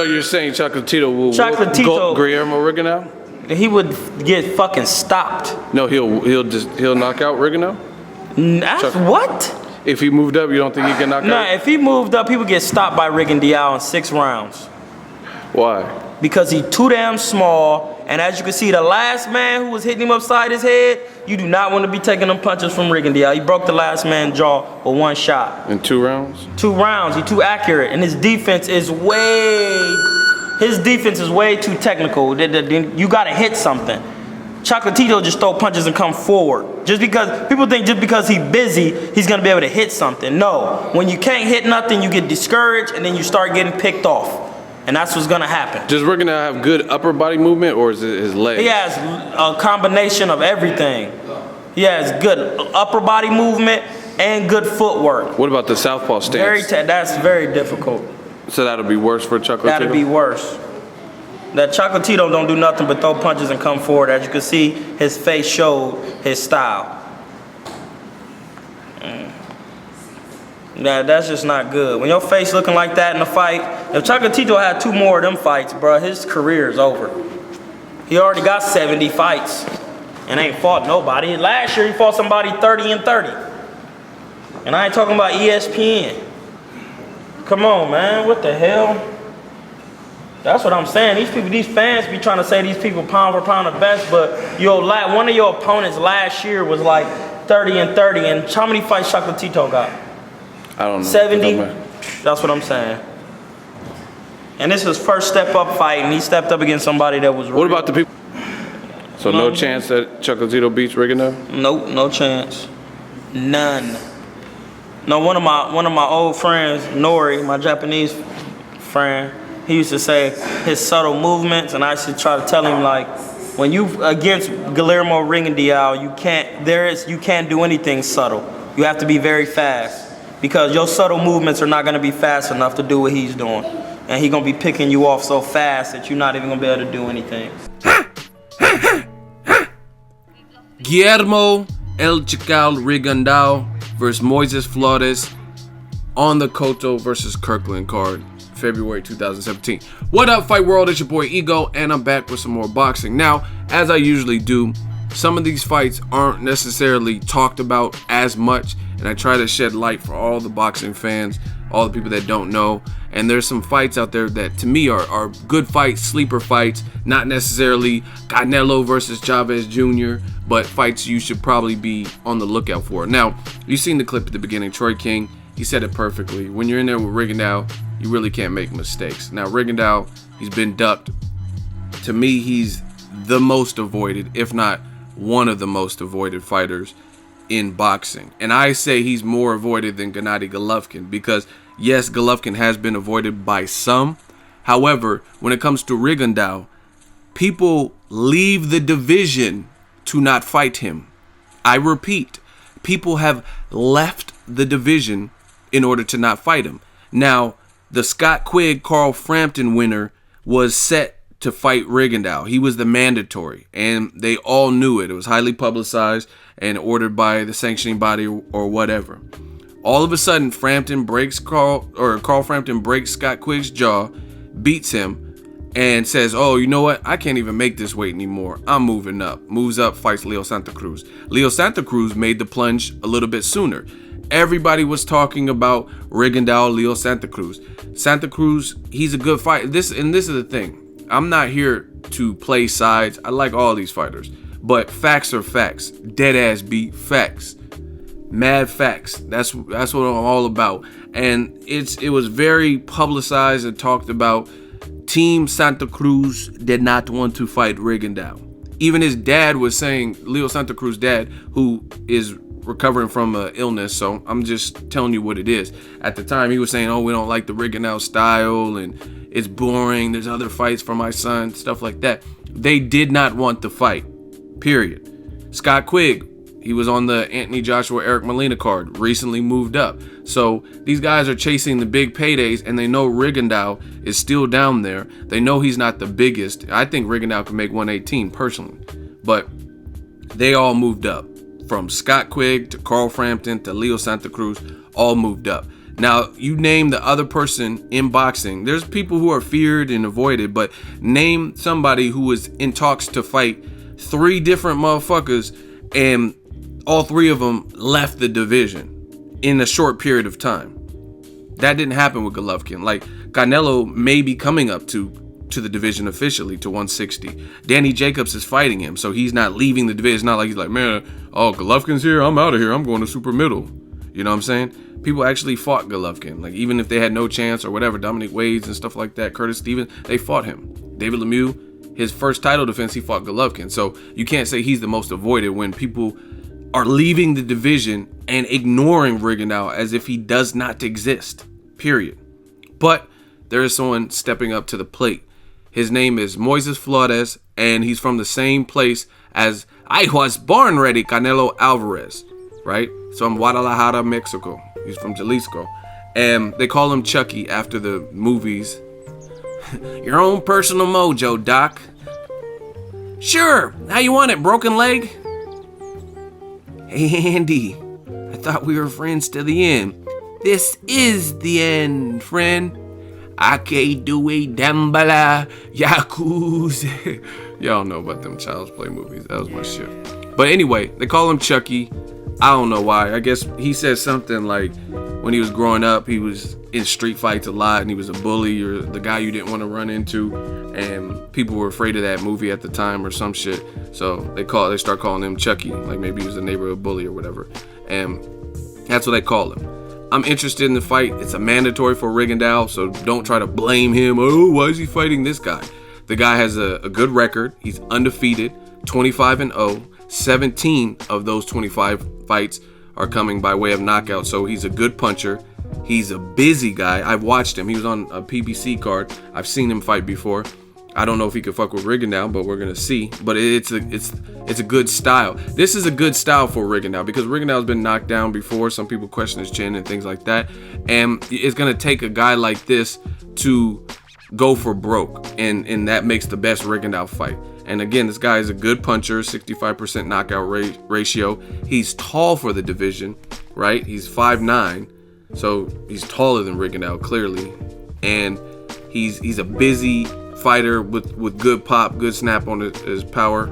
So you're saying Chocolatito will Chocolatito, Guillermo Rigondeaux? He would get fucking stopped. No, he'll knock out Rigondeaux? What? If he moved up, you don't think he can knock out? Nah, if he moved up, he would get stopped by Rigondeaux in 6 rounds. Why? Because he's too damn small, and as you can see, the last man who was hitting him upside his head, you do not want to be taking them punches from Rigondeaux. He broke the last man's jaw with 1 shot. In 2 rounds? 2 rounds. He's too accurate, and his defense is way too technical. You gotta hit something. Chocolatito just throw punches and come forward. Just because people think just because he's busy, he's gonna be able to hit something. No, when you can't hit nothing, you get discouraged, and then you start getting picked off. And that's what's gonna happen. Does Rigondeaux have good upper body movement, or is it his legs? He has a combination of everything. He has good upper body movement and good footwork. What about the southpaw stance? That's very difficult. So that'll be worse for Chocolatito? That'll be worse. That Chocolatito don't do nothing but throw punches and come forward. As you can see, his face showed his style. That's just not good. When your face looking like that in a fight, if Chocolatito had 2 more of them fights, bro, his career is over. He already got 70 fights and ain't fought nobody. Last year he fought somebody 30-30. And I ain't talking about ESPN. Come on, man, what the hell? That's what I'm saying. These fans be trying to say these people pound for pound the best, but one of your opponents last year was like 30-30, and how many fights Chocolatito got? I don't know. 70? That's what I'm saying. And this is his first step-up fight, and he stepped up against somebody that was What about the people? So no chance that Chocolatito beats Rigondeaux? Nope, no chance. None. No, one of my old friends, Nori, my Japanese friend, he used to say his subtle movements, and I used to try to tell him, like, when you against Guillermo Rigondeaux, you can't do anything subtle. You have to be very fast, because your subtle movements are not going to be fast enough to do what he's doing, and he's going to be picking you off so fast that you're not even going to be able to do anything. Guillermo El Chacal Rigondeaux versus Moises Flores on the Cotto versus Kirkland card, February 2017. What up, Fight World? It's your boy Ego, and I'm back with some more boxing. Now, as I usually do, some of these fights aren't necessarily talked about as much, and I try to shed light for all the boxing fans, all the people that don't know. And there's some fights out there that to me are good fights, sleeper fights, not necessarily Canelo versus Chavez Jr., but fights you should probably be on the lookout for. Now, you've seen the clip at the beginning. Troy King, he said it perfectly. When you're in there with Rigondeaux, you really can't make mistakes. Now, Rigondeaux, he's been ducked. To me, he's the most avoided, if not one of the most avoided fighters in boxing. And I say he's more avoided than Gennady Golovkin, because yes, Golovkin has been avoided by some. However, when it comes to Rigondeaux, people leave the division to not fight him. I repeat, people have left the division in order to not fight him. Now, the Scott Quigg Carl Frampton winner was set to fight Rigondeaux. He was the mandatory, and they all knew it. It was highly publicized and ordered by the sanctioning body or whatever. All of a sudden, Carl Frampton breaks Scott Quigg's jaw, beats him, and says, oh, you know what? I can't even make this weight anymore. I'm moving up. Moves up, fights Leo Santa Cruz. Leo Santa Cruz made the plunge a little bit sooner. Everybody was talking about Rigondeaux, Leo Santa Cruz. Santa Cruz, he's a good fighter. This is the thing. I'm not here to play sides. I like all these fighters. But facts are facts. Dead ass beat facts. Mad facts. That's what I'm all about. And it was very publicized and talked about. Team Santa Cruz did not want to fight Rigondeaux. Even his dad was saying, Leo Santa Cruz's dad, who is recovering from an illness, so I'm just telling you what it is. At the time, he was saying, oh, we don't like the Rigondeaux style, and it's boring. There's other fights for my son, stuff like that. They did not want the fight, period. Scott Quigg, he was on the Anthony Joshua, Eric Molina card, recently moved up. So these guys are chasing the big paydays, and they know Rigondeaux is still down there. They know he's not the biggest. I think Rigondeaux can make 118 personally, but they all moved up. From Scott Quigg to Carl Frampton to Leo Santa Cruz, all moved up. Now, you name the other person in boxing. There's people who are feared and avoided, but name somebody who was in talks to fight 3 different motherfuckers, and all 3 of them left the division in a short period of time. That didn't happen with Golovkin. Like, Canelo may be coming up to the division officially, to 160. Danny Jacobs is fighting him, so he's not leaving the division. It's not like he's like, man, oh, Golovkin's here, I'm out of here, I'm going to super middle. You know what I'm saying? People actually fought Golovkin. Like, even if they had no chance or whatever, Dominic Wades and stuff like that, Curtis Stevens, they fought him. David Lemieux, his first title defense, he fought Golovkin. So you can't say he's the most avoided when people are leaving the division and ignoring Rigondeaux as if he does not exist, period. But there is someone stepping up to the plate. His name is Moises Flores, and he's from the same place as I was born ready, Canelo Alvarez, right? So from Guadalajara, Mexico. He's from Jalisco. And they call him Chucky after the movies. Your own personal mojo, Doc. Sure, how you want it, broken leg? Hey, Andy, I thought we were friends to the end. This is the end, friend. Ake Due Dambala Yakuza. Y'all know about them Child's Play movies. That was my shit. But anyway, they call him Chucky. I don't know why. I guess he said something like when he was growing up, he was in street fights a lot and he was a bully or the guy you didn't want to run into. And people were afraid of that movie at the time or some shit. So they start calling him Chucky. Like maybe he was a neighborhood bully or whatever. And that's what they call him. I'm interested in the fight. It's a mandatory for Rigondeaux, so don't try to blame him. Oh, why is he fighting this guy? The guy has a good record. He's undefeated, 25-0. 17 of those 25 fights are coming by way of knockout, so he's a good puncher. He's a busy guy. I've watched him. He was on a PBC card. I've seen him fight before. I don't know if he could fuck with Rigondeaux, but we're gonna see. But it's a good style. This is a good style for Rigondeaux because Rigondeaux's been knocked down before. Some people question his chin and things like that. And it's gonna take a guy like this to go for broke, and that makes the best Rigondeaux fight. And again, this guy is a good puncher, 65% knockout ratio. He's tall for the division, right? He's 5'9", so he's taller than Rigondeaux clearly, and he's a busy fighter with good pop, good snap on his power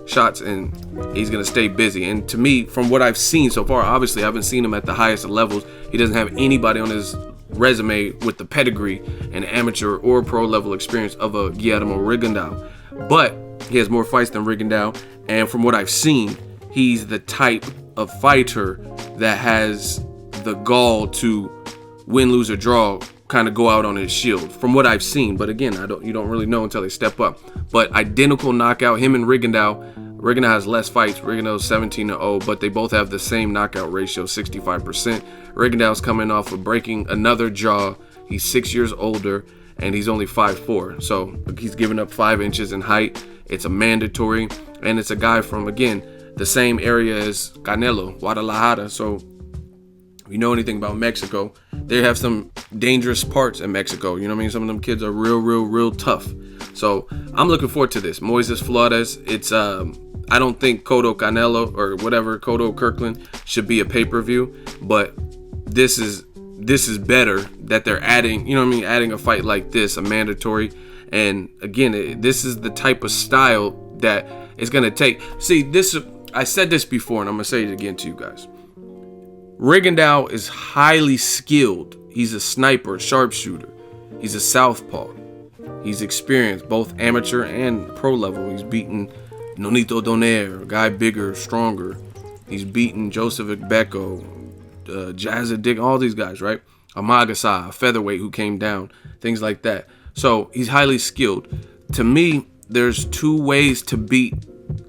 shots, and he's gonna stay busy. And to me, from what I've seen so far, obviously I haven't seen him at the highest of levels. He doesn't have anybody on his resume with the pedigree and amateur or pro level experience of a Guillermo Rigondeaux, but he has more fights than Rigondeaux. And from what I've seen, he's the type of fighter that has the gall to win, lose, or draw, kind of go out on his shield from what I've seen. But again, you don't really know until they step up. But identical knockout, him and Rigondeaux. Rigondeaux has less fights. Rigondeaux's 17-0, but they both have the same knockout ratio, 65%. Rigondeaux's coming off of breaking another jaw. He's 6 years older and he's only 5'4", so he's giving up 5 inches in height. It's a mandatory, and it's a guy from, again, the same area as Canelo, Guadalajara. So if you know anything about Mexico, they have some dangerous parts in Mexico. You know what I mean? Some of them kids are real tough. So I'm looking forward to this. Moises Flores. It's I don't think Canelo or whatever, Cotto-Kirkland should be a pay-per-view, but this is better that they're adding, you know what I mean, adding a fight like this, a mandatory. And again, this is the type of style that it's going to take. See, I said this before, and I'm going to say it again to you guys. Rigondeaux is highly skilled. He's a sniper, sharpshooter. He's a southpaw. He's experienced, both amateur and pro level. He's beaten Nonito Donaire, a guy bigger, stronger. He's beaten Joseph Igbeko, Jazza Dick, all these guys, right? Amagasa, a featherweight who came down, things like that. So he's highly skilled. To me, there's 2 ways to beat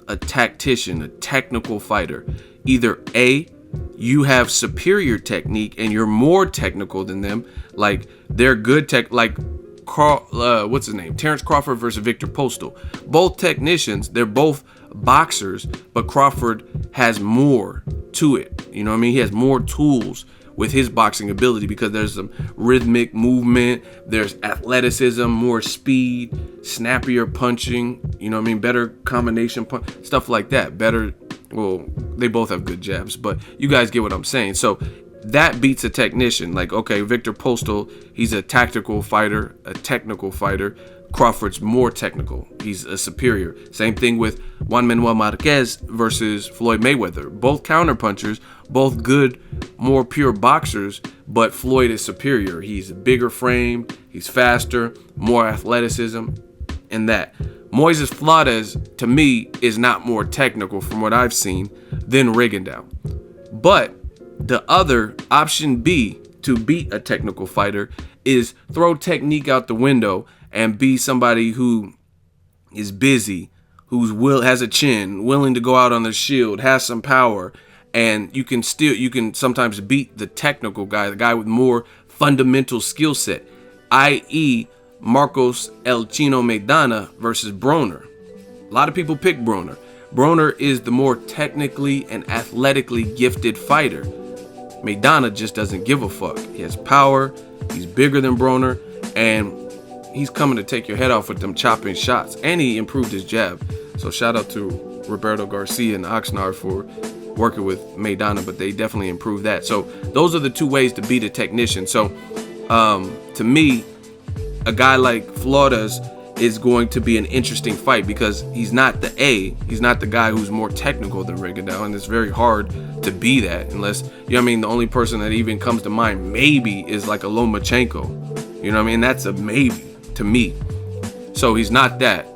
a tactician, a technical fighter. Either A, you have superior technique and you're more technical than them, like they're good tech, like what's his name? Terrence Crawford versus Victor Postal. Both technicians, they're both boxers, but Crawford has more to it. You know what I mean? He has more tools with his boxing ability because there's some rhythmic movement, there's athleticism, more speed, snappier punching, you know what I mean? Better combination punch, stuff like that. Better, well, they both have good jabs, but you guys get what I'm saying. So that beats a technician. Like, okay, Victor Postal, he's a tactical fighter, a technical fighter. Crawford's more technical. He's a superior. Same thing with Juan Manuel Marquez versus Floyd Mayweather. Both counterpunchers, both good, more pure boxers, but Floyd is superior. He's a bigger frame, he's faster, more athleticism, and that. Moises Flores, to me, is not more technical from what I've seen than Rigondeaux. But the other option B to beat a technical fighter is throw technique out the window and be somebody who is busy, has a chin, willing to go out on the shield, has some power, and you can sometimes beat the technical guy, the guy with more fundamental skill set, i.e. Marcos El Chino Maidana versus Broner. A lot of people pick Broner. Broner is the more technically and athletically gifted fighter. Maidana just doesn't give a fuck. He has power, he's bigger than Broner, and he's coming to take your head off with them chopping shots. And he improved his jab. So shout out to Roberto Garcia and Oxnard for working with Maidana, but they definitely improved that. So those are the two ways to beat a technician. So to me, a guy like Flores is going to be an interesting fight because he's not he's not the guy who's more technical than Rigondeaux, and it's very hard to be that unless, you know what I mean, the only person that even comes to mind maybe is like a Lomachenko. You know what I mean? That's a maybe to me. So he's not that,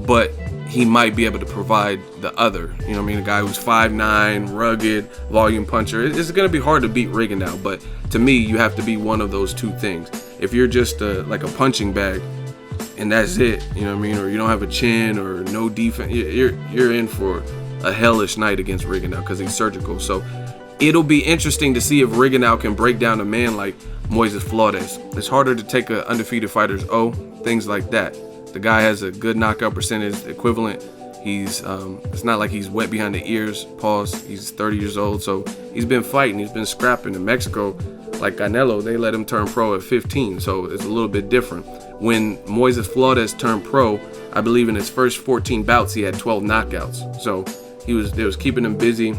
but he might be able to provide the other. You know what I mean? A guy who's 5'9", rugged, volume puncher. It's going to be hard to beat Rigondeaux, but to me, you have to be one of those two things. If you're just like a punching bag and that's it, you know what I mean, or you don't have a chin or no defense, you're in for a hellish night against Rigondeaux because he's surgical. So it'll be interesting to see if Rigondeaux can break down a man like Moises Flores. It's harder to take a undefeated fighter's things like that. The guy has a good knockout percentage equivalent. He's it's not like he's wet behind the ears. Pause. He's 30 years old, so he's been fighting. He's been scrapping. In Mexico, like Canelo, they let him turn pro at 15, so it's a little bit different. When Moises Flores turned pro, I believe in his first 14 bouts, he had 12 knockouts. So they was keeping him busy.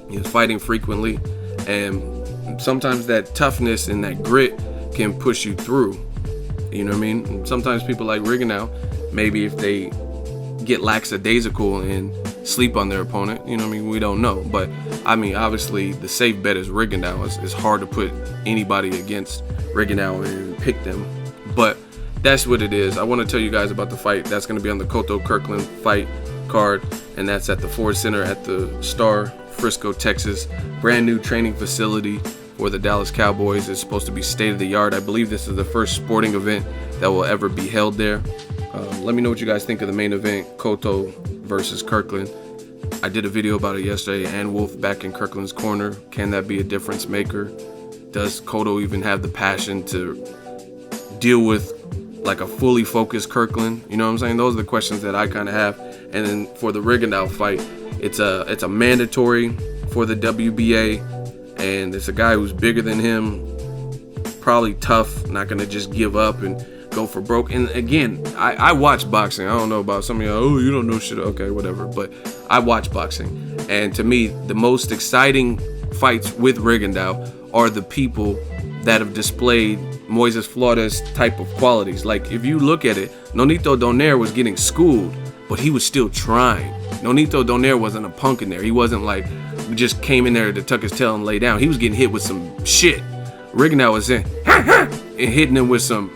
He was fighting frequently, and sometimes that toughness and that grit can push you through. You know what I mean? And sometimes people like Rigondeaux, maybe if they get lackadaisical and sleep on their opponent, you know what I mean? We don't know. But I mean, obviously the safe bet is Rigondeaux. It's hard to put anybody against Rigondeaux and pick them. But that's what it is. I want to tell you guys about the fight. That's going to be on the Cotto-Kirkland fight card, and that's at the Ford Center at the Star, Frisco, Texas. Brand new training facility for the Dallas Cowboys. It's supposed to be state-of-the-art. I believe this is the first sporting event that will ever be held there. Let me know what you guys think of the main event, Cotto versus Kirkland. I did a video about it yesterday, and Wolf back in Kirkland's corner. Can that be a difference maker? Does Cotto even have the passion to deal with like a fully focused Kirkland? You know what I'm saying? Those are the questions that I kind of have. And then for the Rigondeaux fight, it's a mandatory for the WBA, and it's a guy who's bigger than him, probably tough, not gonna just give up and go for broke. And again, I watch boxing. I don't know about some of y'all, you don't know shit. Okay, whatever. But I watch boxing, and to me, the most exciting fights with Rigondeaux are the people that have displayed Moises Flores type of qualities. Like if you look at it, Nonito Donaire was getting schooled, but he was still trying. Nonito Donaire wasn't a punk in there. He wasn't like just came in there to tuck his tail and lay down. He was getting hit with some shit. Rigondeaux was in and hitting him with some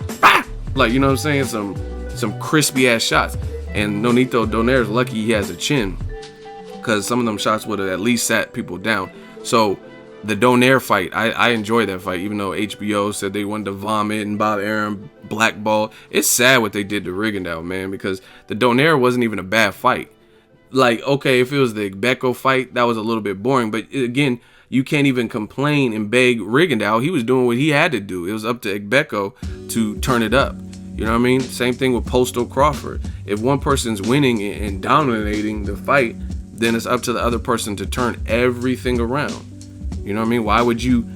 like, you know what I'm saying, some crispy ass shots. And Nonito Donaire's lucky he has a chin, because some of them shots would have at least sat people down. So the Donaire fight, I enjoyed that fight, even though HBO said they wanted to vomit and Bob Arum blackball. It's sad what they did to Rigondeaux, man, because the Donaire wasn't even a bad fight. Like, okay, if it was the Gbeko fight, that was a little bit boring. But again, you can't even complain and beg Rigondeaux. He was doing what he had to do. It was up to Gbeko to turn it up. You know what I mean? Same thing with Postal Crawford. If one person's winning and dominating the fight, then it's up to the other person to turn everything around. You know what I mean? Why would you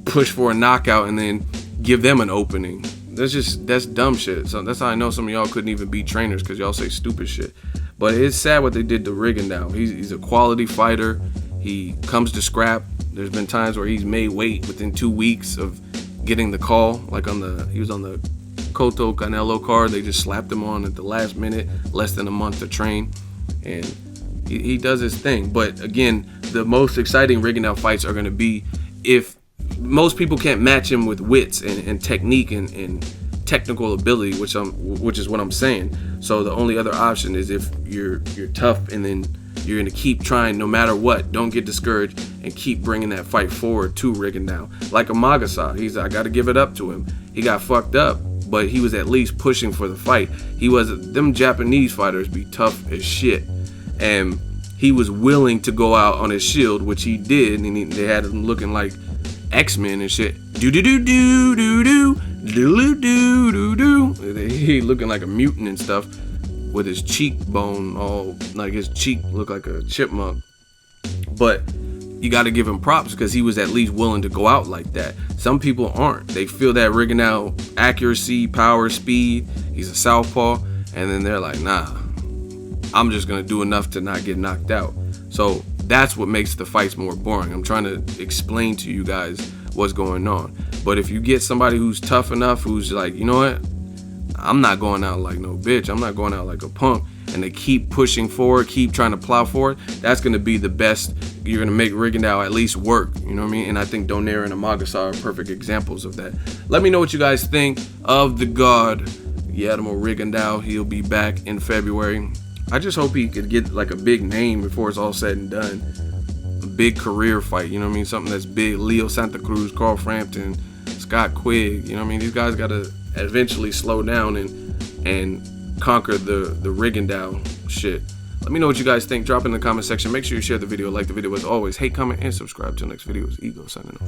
push for a knockout and then give them an opening? That's dumb shit. So that's how I know some of y'all couldn't even be trainers, because y'all say stupid shit. But it's sad what they did to Rigondeaux. He's a quality fighter. He comes to scrap. There's been times where he's made weight within 2 weeks of getting the call. Like he was on the Cotto-Canelo card. They just slapped him on at the last minute, less than a month to train. And he does his thing. But again, the most exciting Rigondeaux fights are going to be if most people can't match him with wits and technique and technical ability, which is what I'm saying. So the only other option is if you're tough, and then you're gonna keep trying no matter what. Don't get discouraged and keep bringing that fight forward to Rigondeaux. Like a Moises, I gotta give it up to him. He got fucked up, but he was at least pushing for the fight. Them Japanese fighters be tough as shit, and he was willing to go out on his shield, which he did, and they had him looking like X-Men and shit. Do do do do do do do do do do. He looking like a mutant and stuff, with his cheekbone all like his cheek looked like a chipmunk. But you got to give him props because he was at least willing to go out like that. Some people aren't. They feel that Rigondeaux accuracy, power, speed. He's a southpaw, and then they're like, nah, I'm just gonna do enough to not get knocked out. So that's what makes the fights more boring. I'm trying to explain to you guys what's going on. But if you get somebody who's tough enough, who's like, you know what, I'm not going out like no bitch, I'm not going out like a punk, and they keep pushing forward, keep trying to plow forward, that's going to be the best. You're going to make Rigondeaux at least work, you know what I mean? And I think Donaire and Moises are perfect examples of that. Let me know what you guys think of the God, Guillermo Rigondeaux. He'll be back in February. I just hope he could get like a big name before it's all said and done. A big career fight, you know what I mean? Something that's big. Leo Santa Cruz, Carl Frampton, Scott Quigg, you know what I mean? These guys got to eventually slow down and conquer the Rigondeaux shit. Let me know what you guys think. Drop in the comment section. Make sure you share the video, like the video as always. Hate, comment, and subscribe. Till next video. It's Ego signing off.